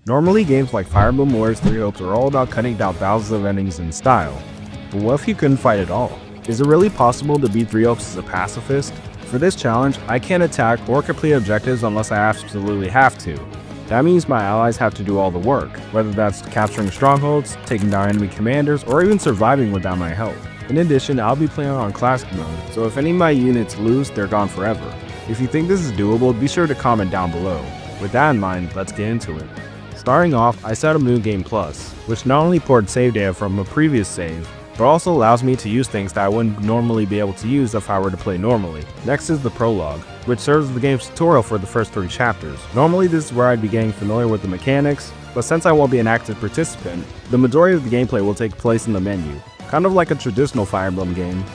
Normally, games like Fire Emblem Warriors 3 Hopes are all about cutting down thousands of enemies in style, but what if you couldn't fight at all? Is it really possible to beat 3 Hopes as a pacifist? For this challenge, I can't attack or complete objectives unless I absolutely have to. That means my allies have to do all the work, whether that's capturing strongholds, taking down enemy commanders, or even surviving without my help. In addition, I'll be playing on classic mode, so if any of my units lose, they're gone forever. If you think this is doable, be sure to comment down below. With that in mind, let's get into it. Starting off, I set up New Game Plus, which not only ports save data from a previous save, but also allows me to use things that I wouldn't normally be able to use if I were to play normally. Next is the prologue, which serves as the game's tutorial for the first 3 chapters. Normally this is where I'd be getting familiar with the mechanics, but since I won't be an active participant, the majority of the gameplay will take place in the menu, kind of like a traditional Fire Emblem game.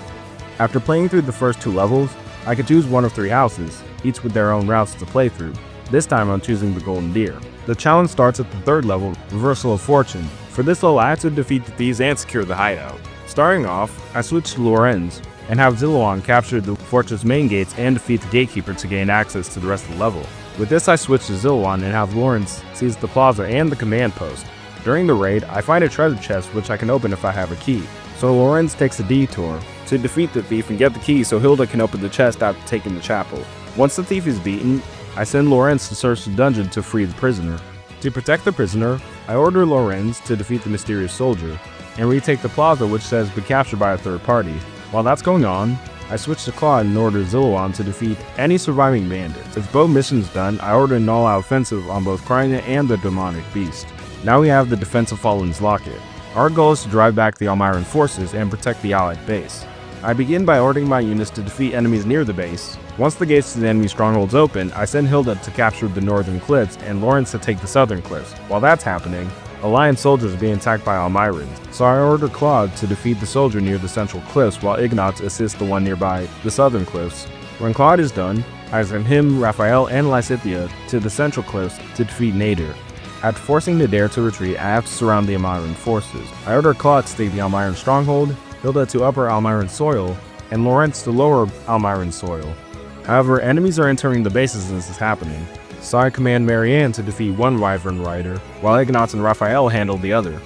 After playing through the first 2 levels, I could choose one of 3 houses, each with their own routes to play through. This time I'm choosing the Golden Deer. The challenge starts at the 3rd level, Reversal of Fortune. For this level I have to defeat the thieves and secure the hideout. Starting off, I switch to Lorenz and have Zilliwan capture the fortress main gates and defeat the gatekeeper to gain access to the rest of the level. With this I switch to Zilliwan and have Lorenz seize the plaza and the command post. During the raid, I find a treasure chest which I can open if I have a key. So Lorenz takes a detour to defeat the thief and get the key so Hilda can open the chest after taking the chapel. Once the thief is beaten, I send Lorenz to search the dungeon to free the prisoner. To protect the prisoner, I order Lorenz to defeat the mysterious soldier and retake the plaza, which says been captured by a 3rd party. While that's going on, I switch to Claude and order Zilliwan to defeat any surviving bandits. With both missions done, I order an all-out offensive on both Kryna and the demonic beast. Now we have the Defense of Fallen's Locket. Our goal is to drive back the Almiran forces and protect the allied base. I begin by ordering my units to defeat enemies near the base. Once the gates to the enemy strongholds open, I send Hilda to capture the northern cliffs and Lawrence to take the southern cliffs. While that's happening, Alliance soldiers are being attacked by Almirans, so I order Claude to defeat the soldier near the central cliffs while Ignatz assists the one nearby the southern cliffs. When Claude is done, I send him, Raphael, and Lysithea to the central cliffs to defeat Nader. After forcing Nader to retreat, I have to surround the Almiran forces. I order Claude to take the Almiran stronghold, Hilda to upper Almiran soil, and Lawrence to lower Almiran soil. However, enemies are entering the bases as this is happening, so I command Marianne to defeat one Wyvern Rider, while Ignatz and Raphael handle the other.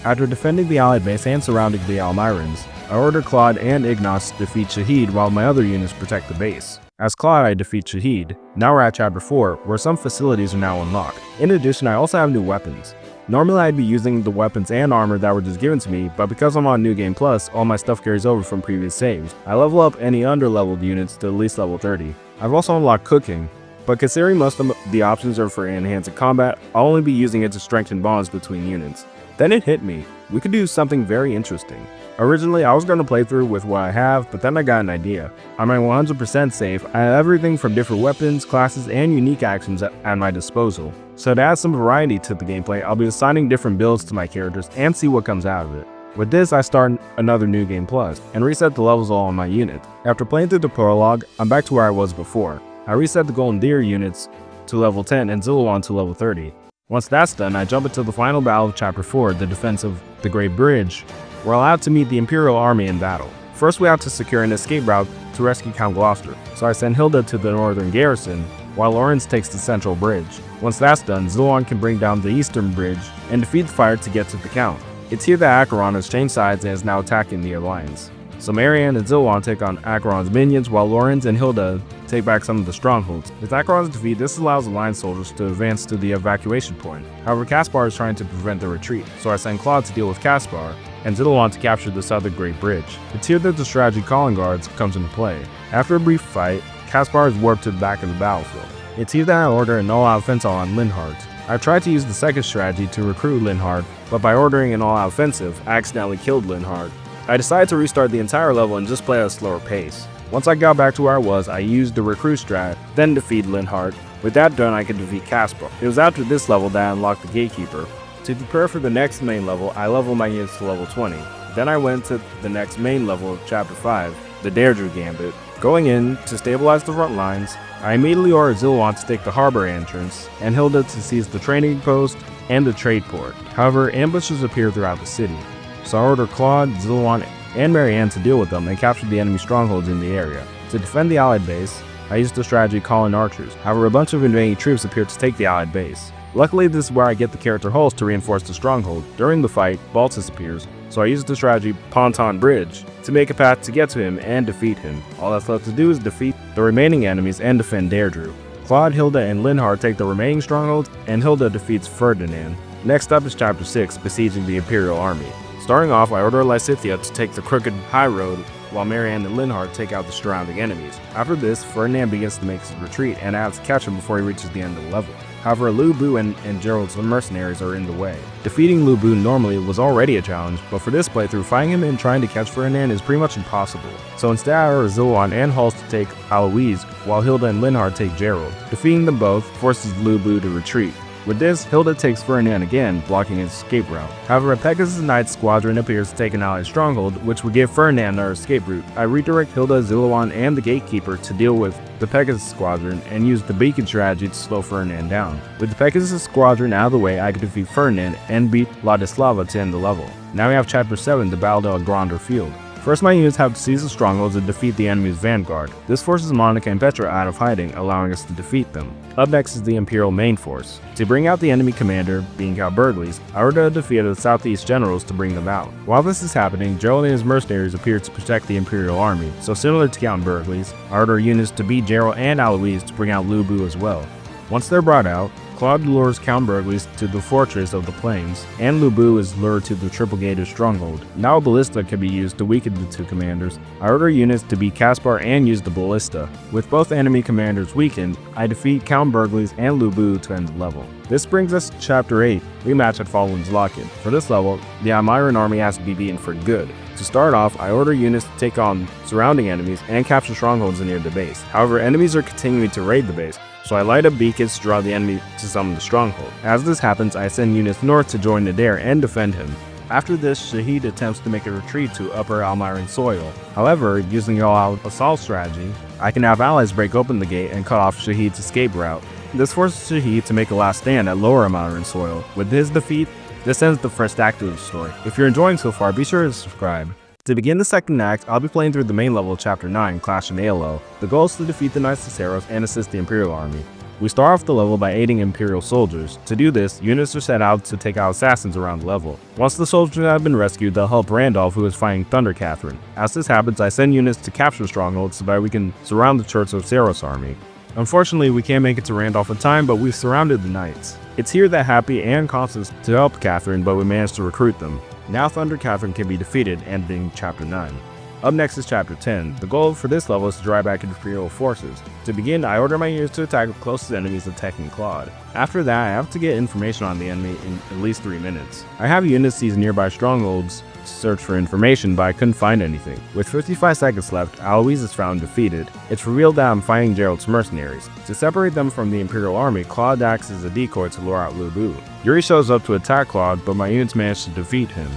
After defending the allied base and surrounding the Almirans, I order Claude and Ignatz to defeat Shahid while my other units protect the base. As Claude, I defeat Shahid. Now we're at chapter 4, where some facilities are now unlocked. In addition, I also have new weapons. Normally I'd be using the weapons and armor that were just given to me, but because I'm on New Game Plus, all my stuff carries over from previous saves. I level up any under-leveled units to at least level 30. I've also unlocked cooking, but considering most of the options are for enhanced combat, I'll only be using it to strengthen bonds between units. Then it hit me. We could do something very interesting. Originally, I was going to play through with what I have, but then I got an idea. On my 100% save, I have everything from different weapons, classes, and unique actions at my disposal. So to add some variety to the gameplay, I'll be assigning different builds to my characters and see what comes out of it. With this, I start another New Game Plus and reset the levels all on my unit. After playing through the prologue, I'm back to where I was before. I reset the Golden Deer units to level 10 and Zilliwan to level 30. Once that's done, I jump into the final battle of Chapter 4, the defense of the Great Bridge, where I'll have to meet the Imperial Army in battle. First, we have to secure an escape route to rescue Count Gloucester, so I send Hilda to the northern garrison, while Lawrence takes the central bridge. Once that's done, Zilliwan can bring down the eastern bridge and defeat the fire to get to the Count. It's here that Acheron has changed sides and is now attacking the Alliance. So Marianne and Zilliwan take on Acheron's minions, while Lawrence and Hilda take back some of the strongholds. With Acheron's defeat, this allows Alliance soldiers to advance to the evacuation point. However, Caspar is trying to prevent the retreat, so I send Claude to deal with Caspar, and Zilliwan to capture the southern Great Bridge. It's here that the strategy Calling Guards comes into play. After a brief fight, Caspar is warped to the back of the battlefield. It's here that I order an all-out offensive on Linhardt. I tried to use the second strategy to recruit Linhardt, but by ordering an all-out offensive, I accidentally killed Linhardt. I decided to restart the entire level and just play at a slower pace. Once I got back to where I was, I used the recruit strat, then defeated Linhardt. With that done, I could defeat Caspar. It was after this level that I unlocked the Gatekeeper. To prepare for the next main level, I leveled my units to level 20. Then I went to the next main level of Chapter 5, the Deirdre Gambit. Going in to stabilize the front lines, I immediately ordered Zilliwan to take the harbor entrance, and Hilda to seize the trading post and the trade port. However, ambushes appear throughout the city, so I ordered Claude, Zilliwan, and Marianne to deal with them and capture the enemy strongholds in the area. To defend the allied base, I used the strategy Call in Archers. However, a bunch of invading troops appeared to take the allied base. Luckily, this is where I get the character hulls to reinforce the stronghold. During the fight, Baltus appears, so I use the strategy Ponton Bridge to make a path to get to him and defeat him. All that's left to do is defeat the remaining enemies and defend Deirdre. Claude, Hilda, and Linhardt take the remaining strongholds, and Hilda defeats Ferdinand. Next up is Chapter 6, Besieging the Imperial Army. Starting off, I order Lysithea to take the crooked high road, while Marianne and Linhardt take out the surrounding enemies. After this, Ferdinand begins to make his retreat, and I have to catch him before he reaches the end of the level. However, Lu Bu and Gerald's mercenaries are in the way. Defeating Lu Bu normally was already a challenge, but for this playthrough, fighting him and trying to catch Ferdinand is pretty much impossible. So instead I order Zilwan and Hulse to take Aloise, while Hilda and Linhardt take Gerald. Defeating them both forces Lu Bu to retreat. With this, Hilda takes Ferdinand again, blocking his escape route. However, a Pegasus Knight squadron appears to take an allied stronghold, which would give Ferdinand our escape route. I redirect Hilda, Zilwan, and the Gatekeeper to deal with the Pegasus squadron and use the beacon strategy to slow Ferdinand down. With the Pegasus squadron out of the way, I can defeat Ferdinand and beat Ladislava to end the level. Now we have Chapter 7, the Battle of Gronder Field. First, my units have to seize the strongholds and defeat the enemy's vanguard. This forces Monica and Petra out of hiding, allowing us to defeat them. Up next is the Imperial main force. To bring out the enemy commander, being Count Burgles, I order a defeat of the Southeast generals to bring them out. While this is happening, Gerald and his mercenaries appear to protect the Imperial army, so similar to Count Burgles, I order units to beat Gerald and Aloise to bring out Lu Bu as well. Once they're brought out, Claude lures Count Burgles to the Fortress of the Plains, and Lu Bu is lured to the Triple Gated Stronghold. Now a ballista can be used to weaken the two commanders. I order units to beat Caspar and use the ballista. With both enemy commanders weakened, I defeat Count Burgles and Lu Bu to end the level. This brings us to Chapter 8, Rematch at Fallen's Lock-In. For this level, the Almiran army has to be beaten for good. To start off, I order units to take on surrounding enemies and capture strongholds near the base. However, enemies are continuing to raid the base, so I light up beacons to draw the enemy to summon the stronghold. As this happens, I send units north to join Nadir and defend him. After this, Shahid attempts to make a retreat to Upper Almiran soil. However, using the all-out assault strategy, I can have allies break open the gate and cut off Shahid's escape route. This forces Shahid to make a last stand at Lower Almiran soil. With his defeat, this ends the first act of the story. If you're enjoying so far, be sure to subscribe. To begin the second act, I'll be playing through the main level of Chapter 9, Clash in Aelo. The goal is to defeat the Knights of Saros and assist the Imperial army. We start off the level by aiding Imperial soldiers. To do this, units are sent out to take out assassins around the level. Once the soldiers have been rescued, they'll help Randolph, who is fighting Thunder Catherine. As this happens, I send units to capture strongholds so that we can surround the Church of Saros army. Unfortunately, we can't make it to Randolph in time, but we've surrounded the Knights. It's here that Happy and Constance to help Catherine, but we managed to recruit them. Now Thunder Catherine can be defeated, ending Chapter 9. Up next is Chapter 10. The goal for this level is to drive back Imperial forces. To begin, I order my units to attack the closest enemies attacking Claude. After that, I have to get information on the enemy in at least 3 minutes. I have units seize nearby strongholds to search for information, but I couldn't find anything. With 55 seconds left, Aloise is found defeated. It's revealed that I'm fighting Gerald's mercenaries. To separate them from the Imperial army, Claude acts as a decoy to lure out Lu Bu. Yuri shows up to attack Claude, but my units manage to defeat him.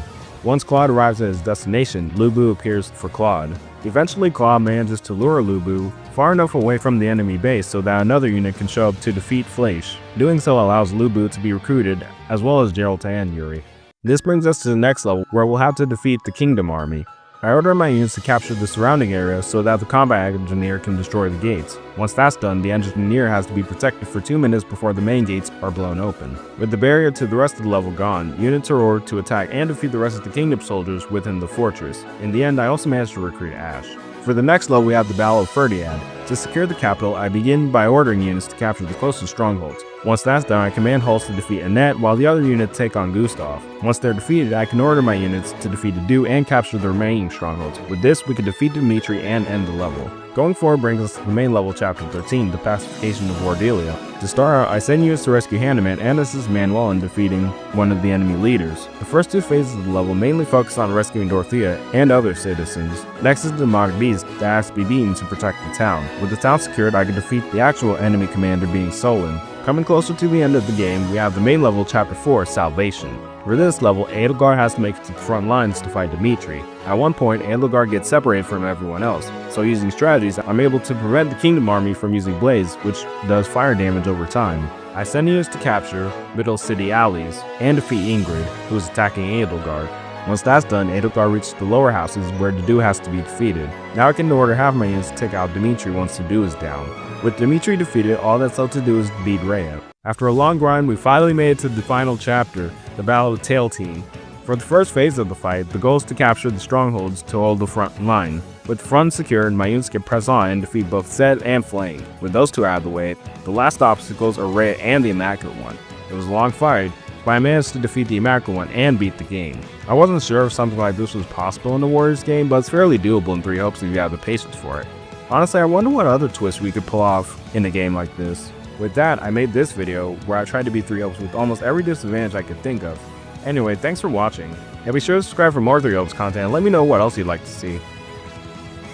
Once Claude arrives at his destination, Lu Bu appears for Claude. Eventually, Claude manages to lure Lu Bu far enough away from the enemy base so that another unit can show up to defeat Fleisch. Doing so allows Lu Bu to be recruited, as well as Gerald and Yuri. This brings us to the next level, where we'll have to defeat the Kingdom army. I order my units to capture the surrounding area so that the combat engineer can destroy the gates. Once that's done, the engineer has to be protected for 2 minutes before the main gates are blown open. With the barrier to the rest of the level gone, units are ordered to attack and defeat the rest of the Kingdom soldiers within the fortress. In the end, I also managed to recruit Ash. For the next level, we have the Battle of Ferdinand. To secure the capital, I begin by ordering units to capture the closest strongholds. Once that's done, I command Hulse to defeat Annette, while the other units take on Gustav. Once they're defeated, I can order my units to defeat Adu and capture the remaining strongholds. With this, we can defeat Dimitri and end the level. Going forward brings us to the main level, Chapter 13, the Pacification of Wardelia. To start out, I send units to rescue Hanneman and assist Manuel in defeating one of the enemy leaders. The first 2 phases of the level mainly focus on rescuing Dorothea and other citizens. Next is the demonic beast that has to be beaten to protect the town. With the town secured, I can defeat the actual enemy commander being Solon. Coming closer to the end of the game, we have the main level, Chapter 4, Salvation. For this level, Edelgard has to make it to the front lines to fight Dimitri. At one point, Edelgard gets separated from everyone else, so using strategies, I'm able to prevent the Kingdom army from using Blaze, which does fire damage over time. I send units to capture Middle City Alleys and defeat Ingrid, who is attacking Edelgard. Once that's done, Edelgard reaches the lower houses where Adu has to be defeated. Now I can order half my units to take out Dimitri once Adu is down. With Dimitri defeated, all that's left to do is beat Rhea. After a long grind, we finally made it to the final chapter, the Battle of the Tail Team. For the first phase of the fight, the goal is to capture the strongholds to hold the front line. With front secured, Mayuns can press on and defeat both Zed and Flame. With those two out of the way, the last obstacles are Rhea and the Immaculate One. It was a long fight, but I managed to defeat the Immaculate One and beat the game. I wasn't sure if something like this was possible in the Warriors game, but it's fairly doable in 3 hopes if you have the patience for it. Honestly, I wonder what other twists we could pull off in a game like this. With that, I made this video where I tried to beat 3 hopes with almost every disadvantage I could think of. Anyway, thanks for watching, and be sure to subscribe for more 3 hopes content and let me know what else you'd like to see.